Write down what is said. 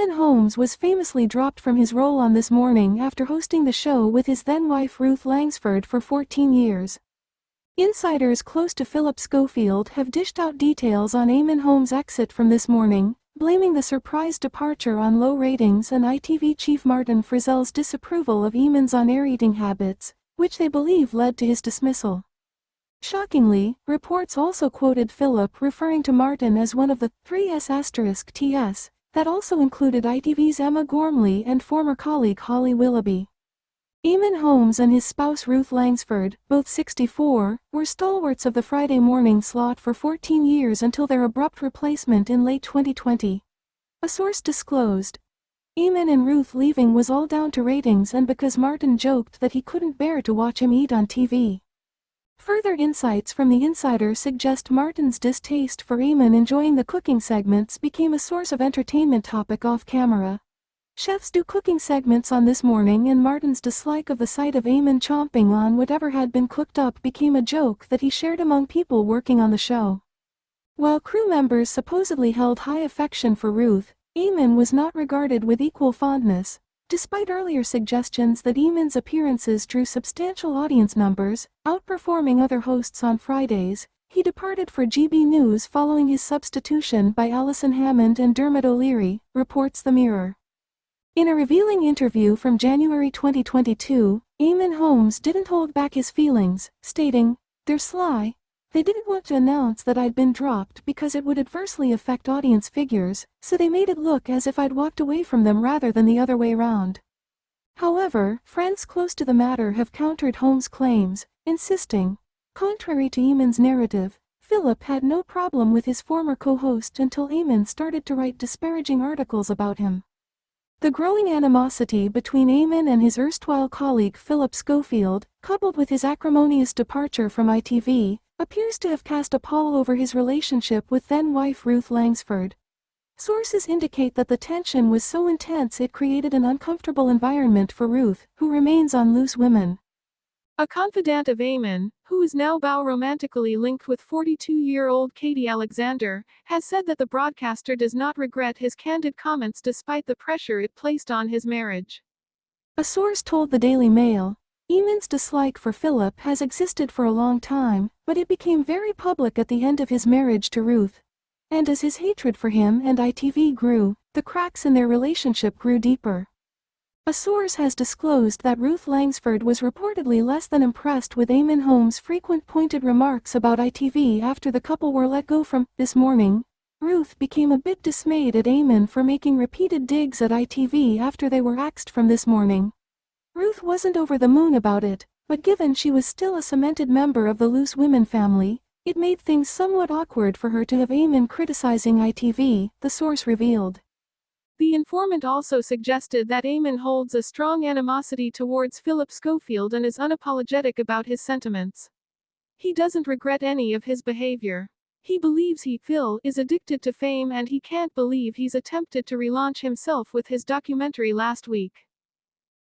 Eamonn Holmes was famously dropped from his role on This Morning after hosting the show with his then-wife Ruth Langsford for 14 years. Insiders close to Philip Schofield have dished out details on Eamonn Holmes' exit from This Morning, blaming the surprise departure on low ratings and ITV chief Martin Frizzell's disapproval of Eamonn's on-air eating habits, which they believe led to his dismissal. Shockingly, reports also quoted Philip referring to Martin as one of the 3S*TS, that also included ITV's Emma Gormley and former colleague Holly Willoughby. Eamonn Holmes and his spouse Ruth Langsford, both 64, were stalwarts of the Friday morning slot for 14 years until their abrupt replacement in late 2020. A source disclosed. Eamonn and Ruth leaving was all down to ratings and because Martin joked that he couldn't bear to watch him eat on TV. Further insights from the insider suggest Martin's distaste for Eamonn enjoying the cooking segments became a source of entertainment topic off-camera. Chefs do cooking segments on This Morning and Martin's dislike of the sight of Eamonn chomping on whatever had been cooked up became a joke that he shared among people working on the show. While crew members supposedly held high affection for Ruth, Eamonn was not regarded with equal fondness. Despite earlier suggestions that Eamonn's appearances drew substantial audience numbers, outperforming other hosts on Fridays, he departed for GB News following his substitution by Alison Hammond and Dermot O'Leary, reports The Mirror. In a revealing interview from January 2022, Eamonn Holmes didn't hold back his feelings, stating, "They're sly. They didn't want to announce that I'd been dropped because it would adversely affect audience figures, so they made it look as if I'd walked away from them rather than the other way round." However, friends close to the matter have countered Holmes' claims, insisting, contrary to Eamonn's narrative, Philip had no problem with his former co-host until Eamonn started to write disparaging articles about him. The growing animosity between Eamonn and his erstwhile colleague Philip Schofield, coupled with his acrimonious departure from ITV, appears to have cast a pall over his relationship with then-wife Ruth Langsford. Sources indicate that the tension was so intense it created an uncomfortable environment for Ruth, who remains on Loose Women. A confidant of Eamonn, who is now romantically linked with 42-year-old Katie Alexander, has said that the broadcaster does not regret his candid comments despite the pressure it placed on his marriage. A source told the Daily Mail, Eamonn's dislike for Philip has existed for a long time, but it became very public at the end of his marriage to Ruth. And as his hatred for him and ITV grew, the cracks in their relationship grew deeper. A source has disclosed that Ruth Langsford was reportedly less than impressed with Eamonn Holmes' frequent pointed remarks about ITV after the couple were let go from This Morning. Ruth became a bit dismayed at Eamonn for making repeated digs at ITV after they were axed from This Morning. Ruth wasn't over the moon about it, but given she was still a cemented member of the Loose Women family, it made things somewhat awkward for her to have Eamonn criticizing ITV, the source revealed. The informant also suggested that Eamonn holds a strong animosity towards Philip Schofield and is unapologetic about his sentiments. He doesn't regret any of his behavior. He believes Phil is addicted to fame and he can't believe he's attempted to relaunch himself with his documentary last week.